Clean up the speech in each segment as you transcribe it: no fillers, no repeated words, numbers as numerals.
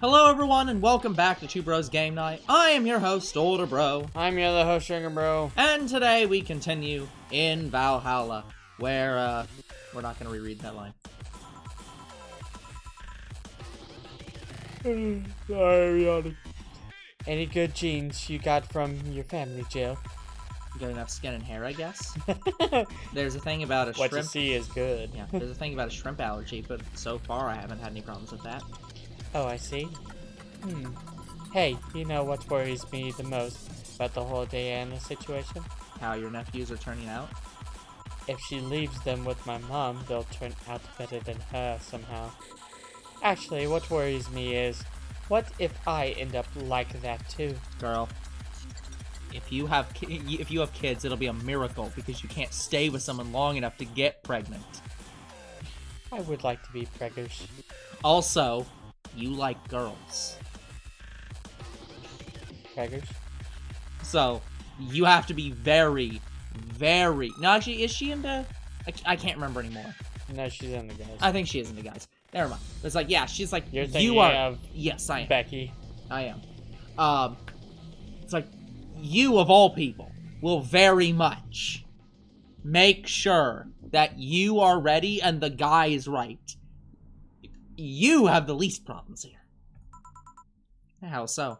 Hello everyone and welcome back to Two Bros Game Night. I am your host, Older Bro. I'm your other host, Younger Bro. And today we continue in Valhalla, where, we're not gonna reread that line. Sorry, yawning. Any good genes you got from your family, Jill? You got enough skin and hair, I guess? There's a thing about a What shrimp... you see is good. Yeah, there's a thing about a shrimp allergy, but so far I haven't had any problems with that. Oh, I see. Hey, you know what worries me the most about the whole Diana situation? How your nephews are turning out? If she leaves them with my mom, they'll turn out better than her somehow. Actually, what worries me is, what if I end up like that too? Girl, if you have kids, it'll be a miracle because you can't stay with someone long enough to get pregnant. I would like to be preggers. Also, you like girls. Preggers? So, you have to be very... No, actually, is she into... I can't remember anymore. No, she's in the guys. I think she is into guys. Never mind. It's like, yeah, she's like, You're thinking you are... of Yes, I am. Becky. I am. It's like, you of all people will very much make sure that you are ready and the guy is right. You have the least problems here. How so?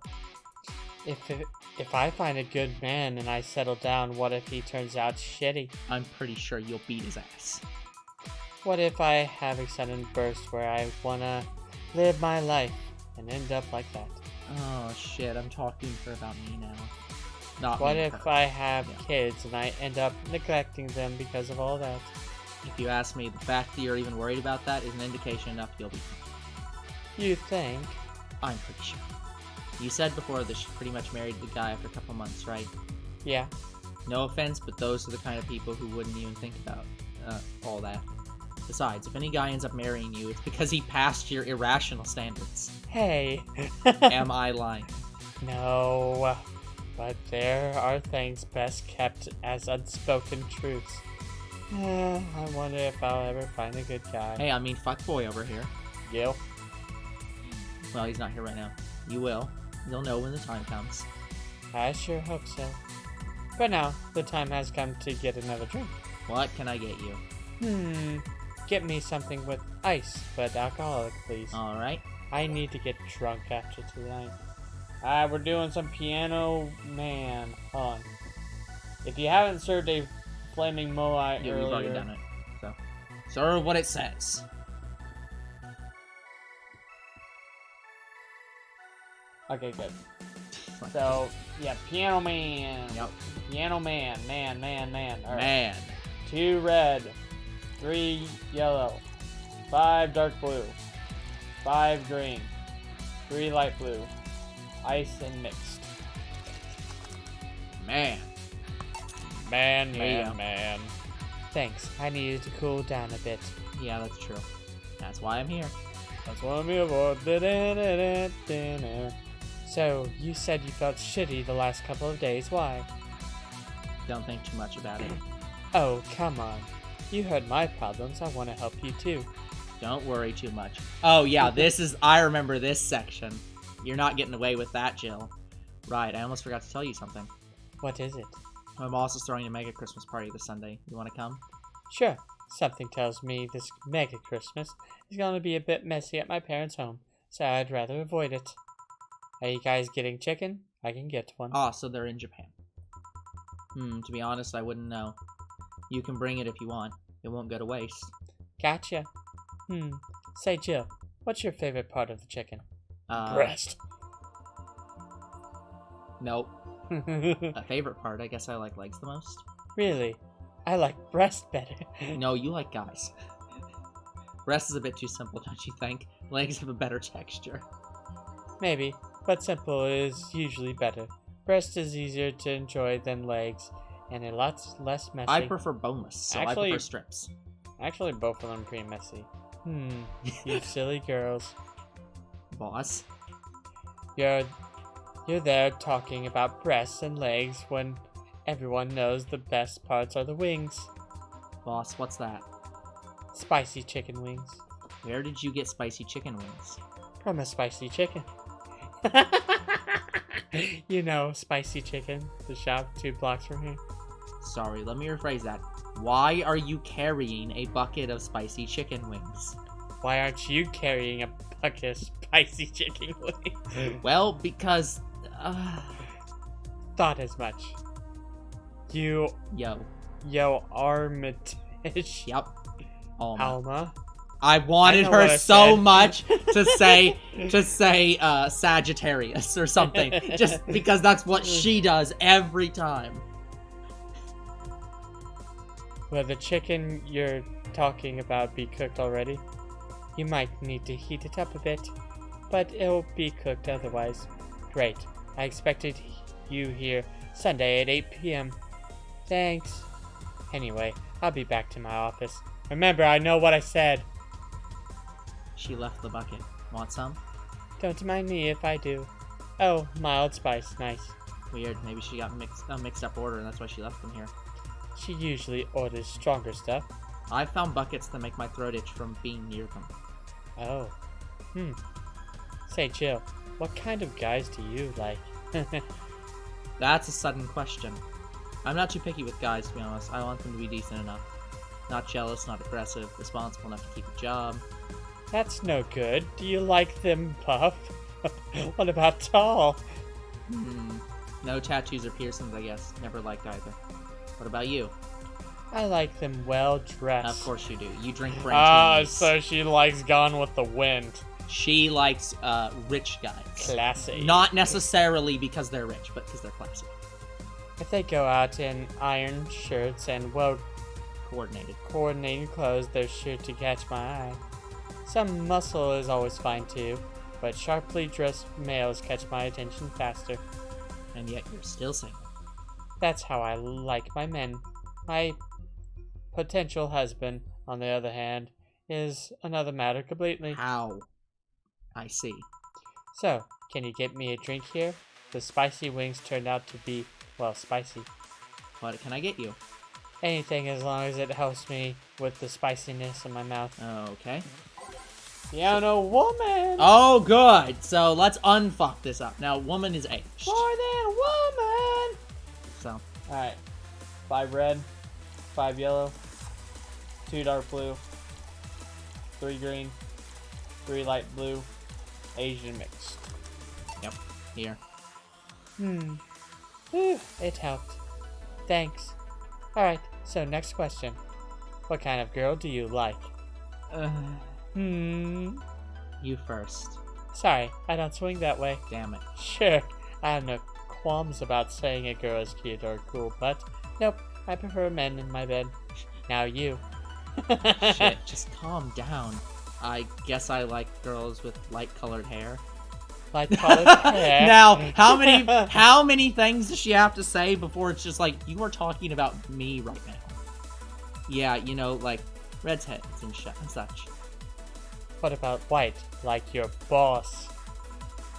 If I find a good man and I settle down, what if he turns out shitty? I'm pretty sure you'll beat his ass. What if I have a sudden burst where I wanna live my life and end up like that? Oh shit, I'm talking about me now. Not What me, if her. I have Yeah. kids and I end up neglecting them because of all that? If you ask me, the fact that you're even worried about that is an indication enough you'll be fine. You think? I'm pretty sure. You said before that she pretty much married the guy after a couple months, right? Yeah. No offense, but those are the kind of people who wouldn't even think about all that. Besides, if any guy ends up marrying you, it's because he passed your irrational standards. Hey. Am I lying? No. But there are things best kept as unspoken truths. I wonder if I'll ever find a good guy. Hey, I mean, fuckboy over here. Gil? Well, he's not here right now. You will. You'll know when the time comes. I sure hope so. But now, the time has come to get another drink. What can I get you? Get me something with ice, but alcoholic, please. Alright. I need to get drunk after tonight. We're doing some Piano Man. Hold on. If you haven't served a flaming moai Yeah, earlier... we've already done it. So, serve what it says. Okay, good. So, yeah, Piano Man. Yep. Piano Man. Man. All right. Man. 2 red, 3 yellow, 5 dark blue, 5 green, 3 light blue, ice and mixed. Man. Man. Thanks, I needed to cool down a bit. Yeah, that's true. That's why I'm here. That's what I'm here for. So, you said you felt shitty the last couple of days. Why? Don't think too much about it. Oh, come on. You heard my problems. I want to help you too. Don't worry too much. Oh, yeah, I remember this section. You're not getting away with that, Jill. Right, I almost forgot to tell you something. What is it? My boss is throwing a mega Christmas party this Sunday. You want to come? Sure. Something tells me this mega Christmas is going to be a bit messy at my parents' home, so I'd rather avoid it. Are you guys getting chicken? I can get one. Ah, so they're in Japan. To be honest, I wouldn't know. You can bring it if you want. It won't go to waste. Gotcha. Say, Jill, what's your favorite part of the chicken? Breast. Nope. A favorite part, I guess I like legs the most. Really? I like breast better. No, you like guys. Breast is a bit too simple, don't you think? Legs have a better texture. Maybe, but simple is usually better. Breast is easier to enjoy than legs, and a lot less messy. I prefer boneless, so I prefer strips. Actually, both of them are pretty messy. You silly girls. Boss? You're there talking about breasts and legs when everyone knows the best parts are the wings. Boss, what's that? Spicy chicken wings. Where did you get spicy chicken wings? from a spicy chicken. You know, Spicy Chicken, the shop 2 blocks from here. Sorry, let me rephrase that. Why are you carrying a bucket of spicy chicken wings? Why aren't you carrying a bucket of spicy chicken wings? Well, because... Thought as much. You... Yo, Armitage. Yep. Alma. I wanted I know her what I so said. much to say Sagittarius or something, just because that's what she does every time. Will the chicken you're talking about be cooked already? You might need to heat it up a bit, but it'll be cooked otherwise. Great. I expected you here Sunday at 8 p.m. Thanks. Anyway, I'll be back to my office. Remember, I know what I said. She left the bucket. Want some? Don't mind me if I do. Oh, mild spice. Nice. Weird. Maybe she got mixed up order and that's why she left them here. She usually orders stronger stuff. I found buckets that make my throat itch from being near them. Oh. Say, Jill, what kind of guys do you like? That's a sudden question. I'm not too picky with guys, to be honest. I want them to be decent enough. Not jealous, not aggressive, responsible enough to keep a job. That's no good. Do you like them buff? What about tall? No tattoos or piercings, I guess. Never liked either. What about you? I like them well dressed. Of course you do. You drink Ah, brandy. so she likes Gone with the Wind. She likes rich guys. Classy. Not necessarily because they're rich, but because they're classy. If they go out in iron shirts and coordinated clothes, they're sure to catch my eye. Some muscle is always fine too, but sharply dressed males catch my attention faster. And yet you're still single. That's how I like my men. My potential husband, on the other hand, is another matter completely. How? I see. So, can you get me a drink here? The spicy wings turned out to be, well, spicy. What can I get you? Anything as long as it helps me with the spiciness in my mouth. Okay. Piano woman! Oh, good. So let's unfuck this up. Now, woman is aged. More than woman! So, Alright. 5 red, 5 yellow, 2 dark blue, 3 green, 3 light blue, Asian mixed. yep. Here. Whew, it helped. Thanks. Alright, so next question. What kind of girl do you like? You first. Sorry, I don't swing that way. Damn it. Sure, I have no qualms about saying a girl is cute or cool, but nope, I prefer men in my bed. Now you. Shit, just calm down. I guess I like girls with light-colored hair. Light colored hair. Now, how many things does she have to say before it's just like, you are talking about me right now? Yeah, you know, like redheads and such. What about white, like your boss?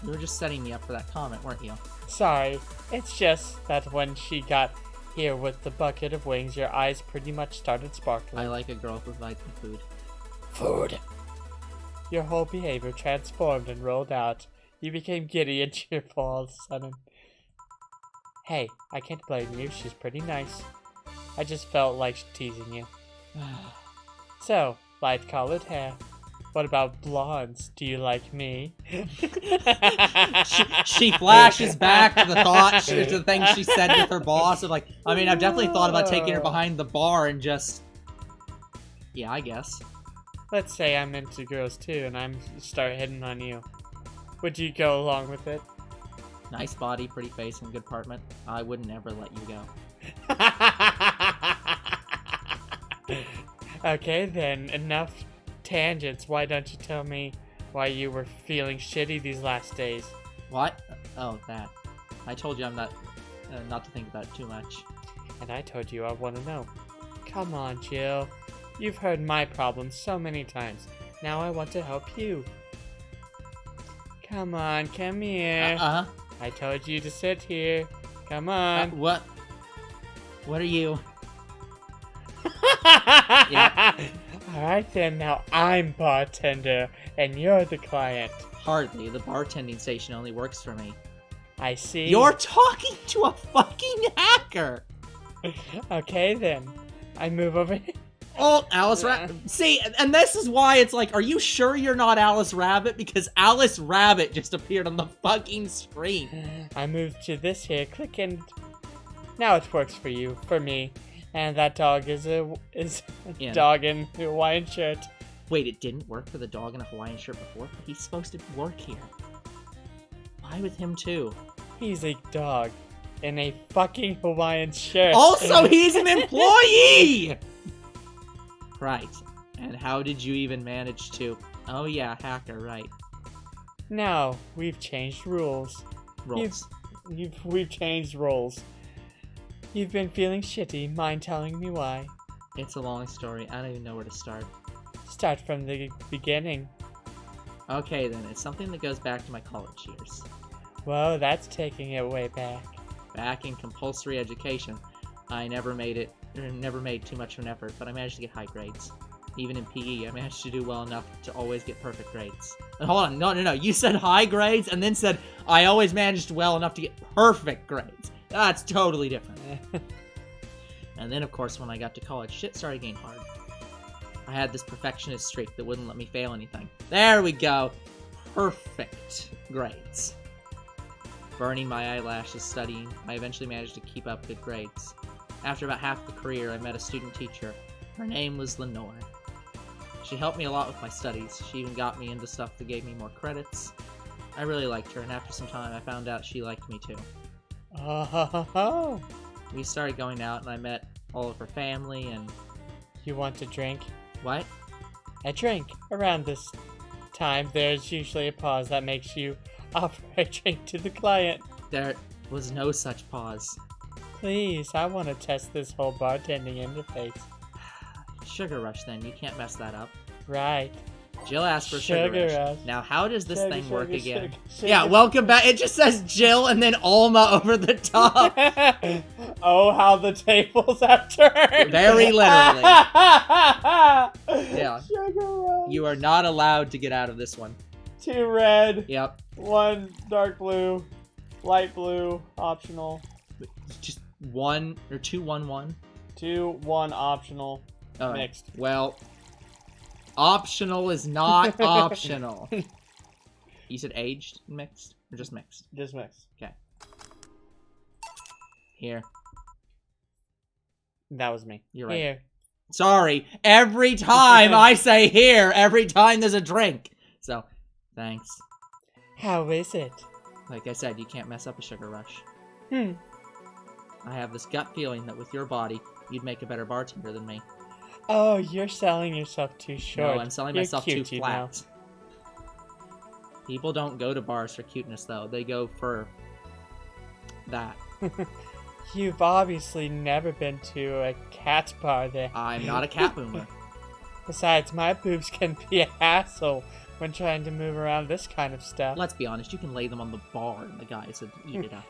You were just setting me up for that comment, weren't you? Sorry, it's just that when she got here with the bucket of wings, your eyes pretty much started sparkling. I like a girl who provides me food. Food. Your whole behavior transformed and rolled out. You became giddy and cheerful all of a sudden. Hey, I can't blame you. She's pretty nice. I just felt like teasing you. So, light-colored hair. What about blondes? Do you like me? She flashes back to the thing she said with her boss. Of like, I mean, I've definitely thought about taking her behind the bar and just... Yeah, I guess. Let's say I'm into girls too, and I'm start hitting on you. Would you go along with it? Nice body, pretty face, and good apartment. I would never let you go. Okay then, enough tangents. Why don't you tell me why you were feeling shitty these last days? What? Oh, that. I told you I'm not to think about it too much. And I told you I want to know. Come on, Jill. You've heard my problems so many times. Now I want to help you. Come on, come here. I told you to sit here. Come on. What? What are you? Alright then, now I'm bartender, and you're the client. Hardly. The bartending station only works for me. I see. You're talking to a fucking hacker! Okay, then. I move over here. Oh, Alice Rabbit. See, and this is why it's like, are you sure you're not Alice Rabbit? Because Alice Rabbit just appeared on the fucking screen. I move to this here, click, and now it works for you, for me. And that dog is a Yeah. dog in a Hawaiian shirt. Wait, it didn't work for the dog in a Hawaiian shirt before? He's supposed to work here. Why with him too? He's a dog in a fucking Hawaiian shirt. Also, he's an employee! Right. And how did you even manage to... Oh yeah, hacker, right. Now, we've changed rules. Rolls. We've changed roles. You've been feeling shitty. Mind telling me why? It's a long story. I don't even know where to start. Start from the beginning. Okay then, it's something that goes back to my college years. Whoa, that's taking it way back. Back in compulsory education, I never made too much of an effort, but I managed to get high grades. Even in PE, I managed to do well enough to always get perfect grades. And hold on, no, you said high grades and then said I always managed well enough to get perfect grades. That's totally different. And then, of course, when I got to college, shit started getting hard. I had this perfectionist streak that wouldn't let me fail anything. There we go. Perfect grades. Burning my eyelashes studying, I eventually managed to keep up good grades. After about half the career, I met a student teacher. Her name was Lenore. She helped me a lot with my studies. She even got me into stuff that gave me more credits. I really liked her, and after some time, I found out she liked me too. Oh. We started going out, and I met all of her family, and... You want a drink? What? A drink. Around this time, there's usually a pause that makes you offer a drink to the client. There was no such pause. Please, I want to test this whole bartending interface. Sugar Rush, then. You can't mess that up. Right. Jill asked for Sugar Rush. Rush. Now, how does this thing work again? Sugar. Yeah, welcome back. It just says Jill and then Alma over the top. Oh, how the tables have turned. Very literally. Yeah. Sugar Rush. You are not allowed to get out of this one. 2 red. Yep. 1 dark blue. Light blue. Optional. Just 1 or 2, 1, 1. 2, 1 optional. All right. Mixed. Well, optional is not optional. You said aged mixed or just mixed? Just mixed. Okay. Here. That was me. You're right. Here. Sorry. Every time I say here, every time there's a drink. So, thanks. How is it? Like I said, you can't mess up a Sugar Rush. Hmm. I have this gut feeling that with your body, you'd make a better bartender than me. Oh, you're selling yourself too short. No, I'm selling You're myself too cute, you flat. People don't go to bars for cuteness, though. They go for that. know. You've obviously never been to a cat bar there. I'm not a cat boomer. Besides, my boobs can be a hassle when trying to move around this kind of stuff. Let's be honest, you can lay them on the bar and the guys would eat it up.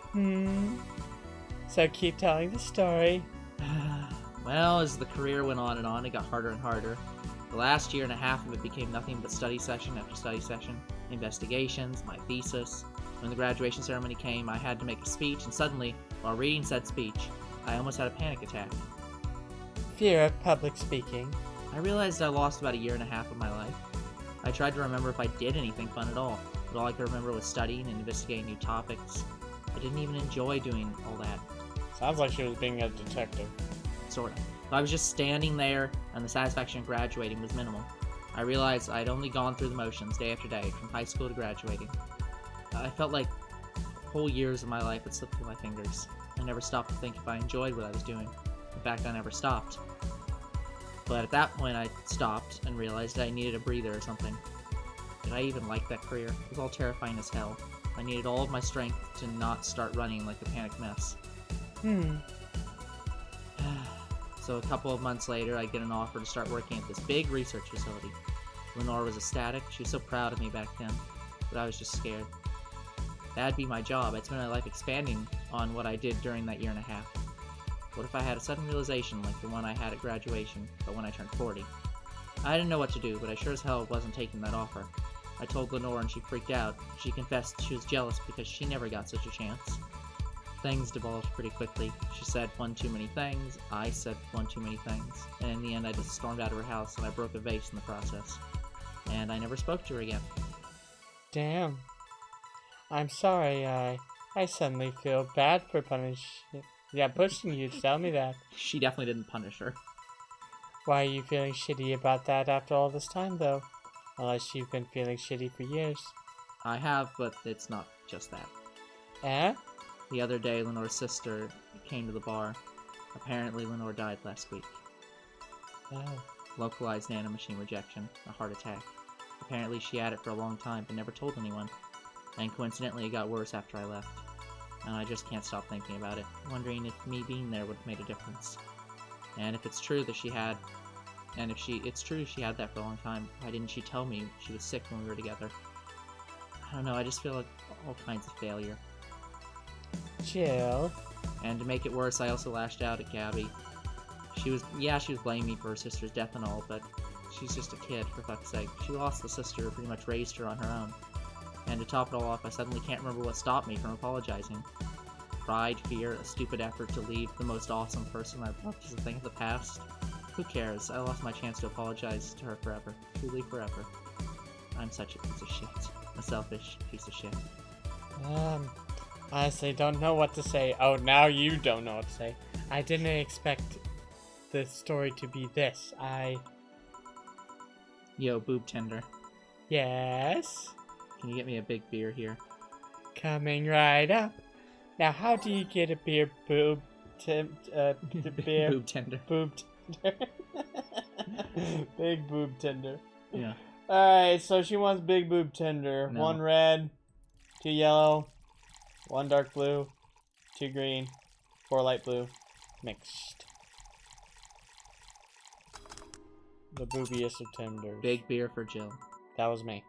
So keep telling the story. Well, as the career went on, it got harder and harder. The last year and a half of it became nothing but study session after study session, investigations, my thesis. When the graduation ceremony came, I had to make a speech, and suddenly, while reading said speech, I almost had a panic attack. Fear of public speaking. I realized I lost about a year and a half of my life. I tried to remember if I did anything fun at all, but all I could remember was studying and investigating new topics. I didn't even enjoy doing all that. Sounds like she was being a detective. Sort of. So I was just standing there, and the satisfaction of graduating was minimal. I realized I'd only gone through the motions day after day, from high school to graduating. I felt like whole years of my life had slipped through my fingers. I never stopped to think if I enjoyed what I was doing. In fact, I never stopped. But at that point, I stopped and realized I needed a breather or something. Did I even like that career? It was all terrifying as hell. I needed all of my strength to not start running like a panicked mess. So a couple of months later, I get an offer to start working at this big research facility. Lenore was ecstatic. She was so proud of me back then, but I was just scared. That'd be my job. I'd spend my life expanding on what I did during that year and a half. What if I had a sudden realization like the one I had at graduation, but when I turned 40? I didn't know what to do, but I sure as hell wasn't taking that offer. I told Lenore and she freaked out. She confessed she was jealous because she never got such a chance. Things divulged pretty quickly. She said one too many things, I said one too many things, and in the end I just stormed out of her house and I broke a vase in the process. And I never spoke to her again. Damn. I'm sorry, I suddenly feel bad for pushing you to tell me that. She definitely didn't punish her. Why are you feeling shitty about that after all this time, though? Unless you've been feeling shitty for years. I have, but it's not just that. Eh? The other day, Lenore's sister came to the bar. Apparently, Lenore died last week. Oh. Localized nanomachine rejection, a heart attack. Apparently, she had it for a long time, but never told anyone. And coincidentally, it got worse after I left. And I just can't stop thinking about it, wondering if me being there would have made a difference. And if it's true that she had... And if it's true she had that for a long time, why didn't she tell me she was sick when we were together? I don't know, I just feel like all kinds of failure. Jill. And to make it worse, I also lashed out at Gabby. She was blaming me for her sister's death and all, but she's just a kid, for fuck's sake. She lost the sister who pretty much raised her on her own. And to top it all off, I suddenly can't remember what stopped me from apologizing. Pride, fear, a stupid effort to leave the most awesome person I've loved as a thing of the past. Who cares? I lost my chance to apologize to her forever. Truly forever. I'm such a piece of shit. A selfish piece of shit. Honestly, don't know what to say. Oh, now you don't know what to say. I didn't expect the story to be this. Yo, Boobtender. Yes? Can you get me a big beer here? Coming right up. Now, how do you get a beer boob... beer... Boobtender. Boobtender. Big boob tender. Yeah. Alright, so she wants big boob tender. No. 1 red, 2 yellow, 1 dark blue, 2 green, 4 light blue, mixed. The boobiest of tenders. Big beer for Jill. That was me.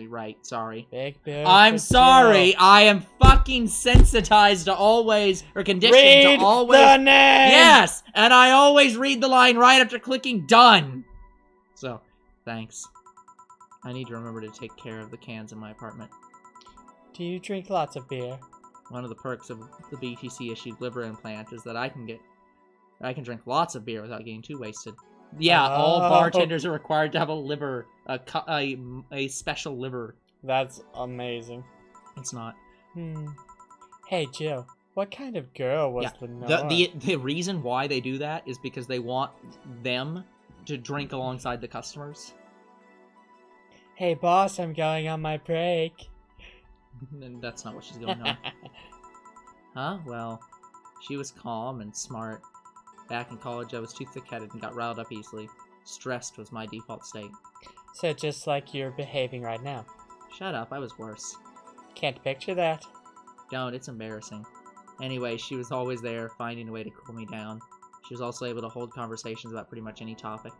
Right, sorry. Big beer. I'm for sorry. Jill. I am fucking sensitized to always, or conditioned Read to always. the name. Yes, and I always read the line right after clicking done. So, thanks. I need to remember to take care of the cans in my apartment. Do you drink lots of beer? One of the perks of the BTC issued liver implant is that I can drink lots of beer without getting too wasted. Yeah, all bartenders are required to have a special liver. That's amazing. It's not. Hey, Jill, what kind of girl was Lenore? The reason why they do that is because they want them to drink alongside the customers. Hey, boss, I'm going on my break. And that's not what she's going on. Huh? Well, she was calm and smart. Back in college, I was too thick-headed and got riled up easily. Stressed was my default state. So just like you're behaving right now. Shut up, I was worse. Can't picture that. Don't, it's embarrassing. Anyway, she was always there, finding a way to cool me down. She was also able to hold conversations about pretty much any topic.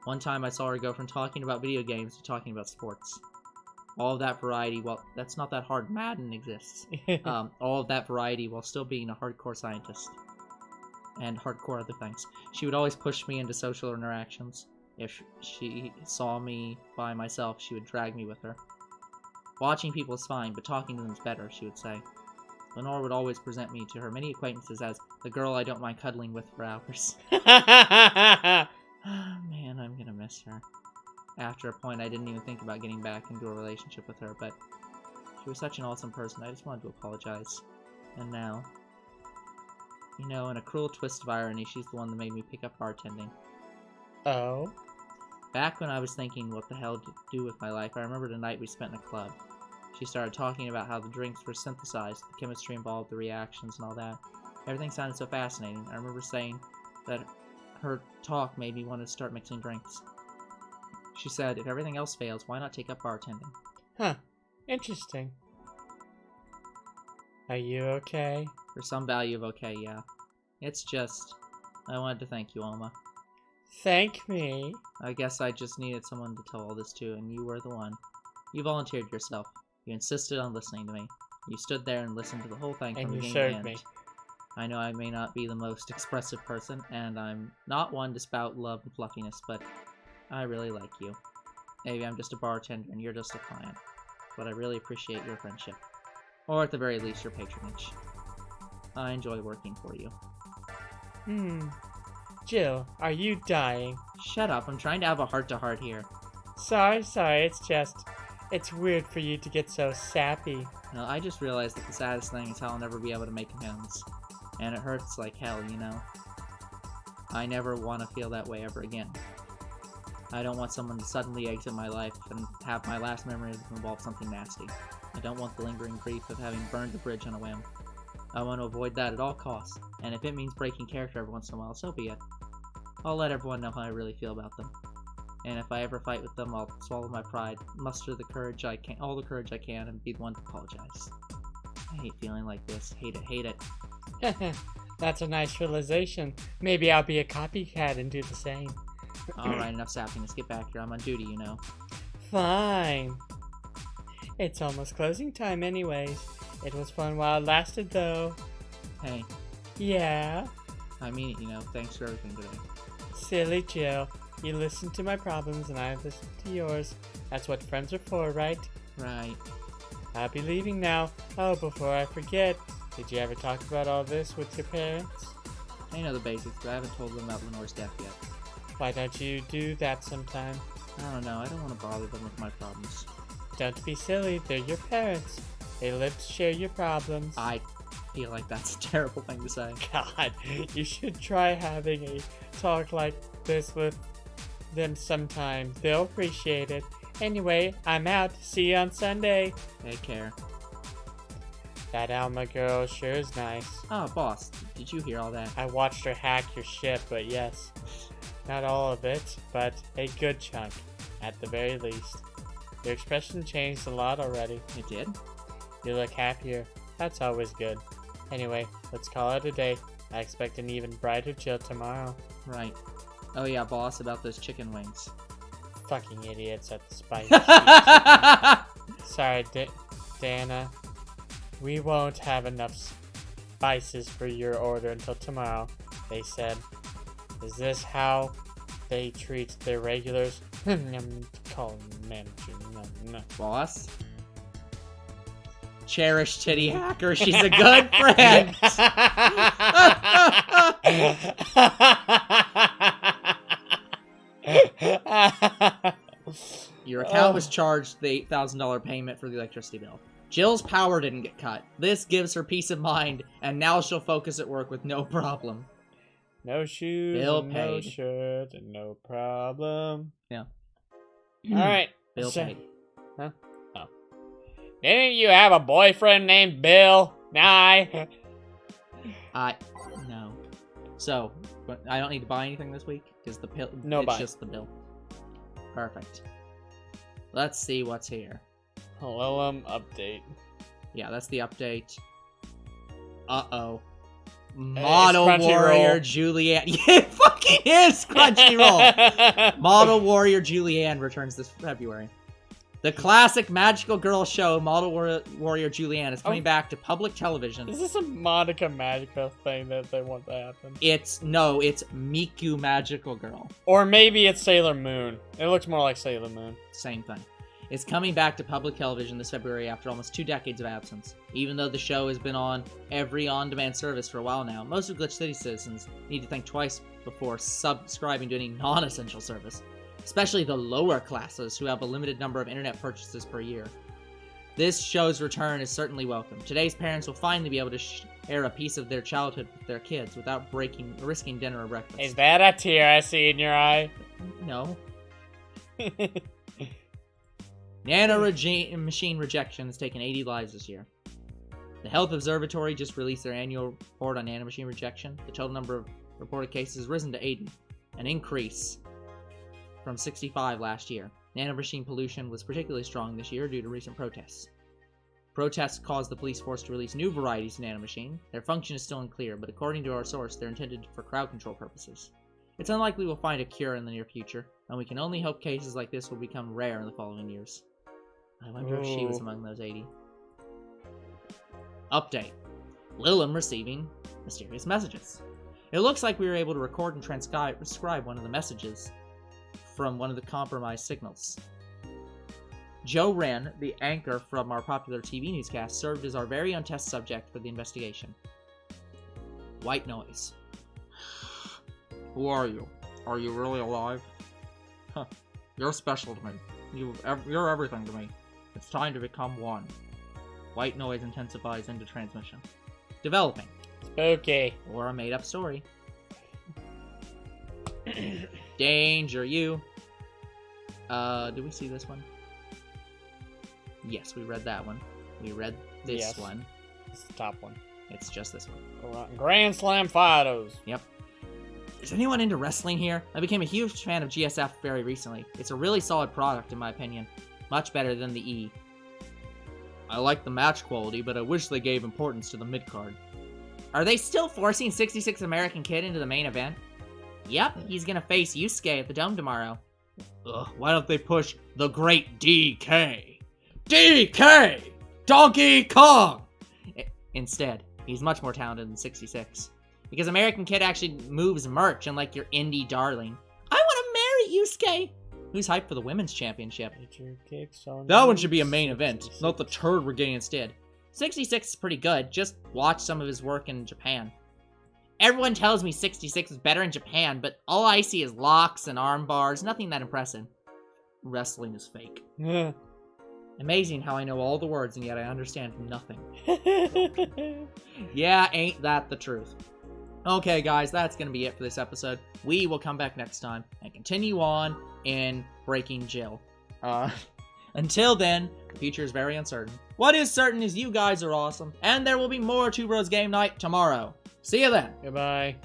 One time I saw her go from talking about video games to talking about sports. All of that variety, well, that's not that hard. Madden exists. All of that variety while still being a hardcore scientist. And hardcore other things. She would always push me into social interactions. If she saw me by myself, she would drag me with her. Watching people is fine, but talking to them is better, she would say. Lenore would always present me to her many acquaintances as the girl I don't mind cuddling with for hours. Man, I'm gonna miss her. After a point, I didn't even think about getting back into a relationship with her, but she was such an awesome person, I just wanted to apologize. And now... You know, in a cruel twist of irony, she's the one that made me pick up bartending. Oh? Back when I was thinking what the hell to do with my life, I remembered a night we spent in a club. She started talking about how the drinks were synthesized, the chemistry involved, the reactions, and all that. Everything sounded so fascinating. I remember saying that her talk made me want to start mixing drinks. She said, if everything else fails, why not take up bartending? Huh. Interesting. Are you okay? For some value of okay, yeah. It's just... I wanted to thank you, Alma. Thank me. I guess I just needed someone to tell all this to, and you were the one. You volunteered yourself. You insisted on listening to me. You stood there and listened to the whole thing from And you beginning to served end. me. I know I may not be the most expressive person, and I'm not one to spout love and fluffiness, but I really like you. Maybe I'm just a bartender and you're just a client. But I really appreciate your friendship. Or at the very least, your patronage. I enjoy working for you. Jill, are you dying? Shut up, I'm trying to have a heart-to-heart here. Sorry, it's weird for you to get so sappy. No, I just realized that the saddest thing is how I'll never be able to make amends. And it hurts like hell, you know? I never want to feel that way ever again. I don't want someone to suddenly exit my life and have my last memory involve something nasty. I don't want the lingering grief of having burned the bridge on a whim. I want to avoid that at all costs, and if it means breaking character every once in a while, so be it. I'll let everyone know how I really feel about them. And if I ever fight with them, I'll swallow my pride, muster the courage I can, all the courage I can, and be the one to apologize. I hate feeling like this. Hate it. That's a nice realization. Maybe I'll be a copycat and do the same. Alright, enough sapping. Let's get back here. I'm on duty, you know. Fine. It's almost closing time anyways. It was fun while it lasted, though. Hey. Yeah? I mean it, you know. Thanks for everything today. Silly Jill. You listen to my problems and I listen to yours. That's what friends are for, right? Right. I'll be leaving now. Oh, before I forget, did you ever talk about all this with your parents? I know the basics, but I haven't told them about Lenore's death yet. Why don't you do that sometime? I don't know. I don't want to bother them with my problems. Don't be silly. They're your parents. They live to share your problems. I feel like that's a terrible thing to say. God, you should try having a talk like this with them sometime. They'll appreciate it. Anyway, I'm out. See you on Sunday. Take care. That Alma girl sure is nice. Oh, boss, did you hear all that? I watched her hack your ship, but yes. Not all of it, but a good chunk, at the very least. Your expression changed a lot already. It did? You look happier. That's always good. Anyway, let's call it a day. I expect an even brighter Jill tomorrow. Right. Oh yeah, boss, about those chicken wings. Fucking idiots at the spice. Sorry, Dana. We won't have enough spices for your order until tomorrow, they said. Is this how they treat their regulars? Call them manager. No. Boss? Cherish titty hacker, she's a good friend! Your account was charged the $8,000 payment for the electricity bill. Jill's power didn't get cut. This gives her peace of mind, and now she'll focus at work with no problem. No shoes, Bill no paid. shirt, and no problem. Yeah. Alright. Bill paid. Huh? Oh. Didn't you have a boyfriend named Bill? Nah. No. So, but I don't need to buy anything this week? Because the pill, No it's buy. just the bill. Perfect. Let's see what's here. Update. Yeah, that's the update. Uh-oh. Model Crunchyroll. Warrior Julianne. Yeah, it fucking is Crunchyroll. Model Warrior Julianne returns this February. The classic magical girl show Model Warrior Julianne is coming back to public television. Is this a Monica Magical thing that they want to happen? It's Miku Magical Girl. Or maybe it's Sailor Moon. It looks more like Sailor Moon. Same thing. It's coming back to public television this February after almost 2 decades of absence. Even though the show has been on every on-demand service for a while now, most of Glitch City citizens need to think twice before subscribing to any non-essential service, especially the lower classes who have a limited number of internet purchases per year. This show's return is certainly welcome. Today's parents will finally be able to share a piece of their childhood with their kids without risking dinner or breakfast. Is that a tear I see in your eye? No. Machine rejection has taken 80 lives this year. The Health Observatory just released their annual report on nanomachine rejection. The total number of reported cases has risen to 80, an increase from 65 last year. Nanomachine pollution was particularly strong this year due to recent protests. Protests caused the police force to release new varieties of nanomachine. Their function is still unclear, but according to our source, they're intended for crowd control purposes. It's unlikely we'll find a cure in the near future, and we can only hope cases like this will become rare in the following years. I wonder if she was among those 80. Update. Lilum receiving mysterious messages. It looks like we were able to record and transcribe one of the messages from one of the compromised signals. Joe Wren, the anchor from our popular TV newscast, served as our very own test subject for the investigation. White noise. Who are you? Are you really alive? Huh. You're special to me. You're everything to me. It's time to become one. White noise intensifies into transmission. Developing. Spooky. Or a made-up story. Danger, you. Did we see this one? Yes, we read that one. We read this one. It's the top one. It's just this one. Grand Slam Fidos. Yep. Is anyone into wrestling here? I became a huge fan of GSF very recently. It's a really solid product in my opinion. Much better than the E. I like the match quality, but I wish they gave importance to the mid-card. Are they still forcing 66 American Kid into the main event? Yep, he's gonna face Yusuke at the Dome tomorrow. Ugh, why don't they push the great DK? DK! Donkey Kong! Instead, he's much more talented than 66. Because American Kid actually moves merch, unlike your indie darling. I want to marry Yusuke! Who's hyped for the women's championship? That one should be a main event, not the turd we're getting instead. 66 is pretty good, just watch some of his work in Japan. Everyone tells me 66 is better in Japan, but all I see is locks and arm bars, nothing that impressive. Wrestling is fake. Amazing how I know all the words and yet I understand nothing. Yeah, ain't that the truth. Okay, guys, that's going to be it for this episode. We will come back next time and continue on in Breaking Jill. Until then, the future is very uncertain. What is certain is you guys are awesome, and there will be more Two Bros Game Night tomorrow. See you then. Goodbye.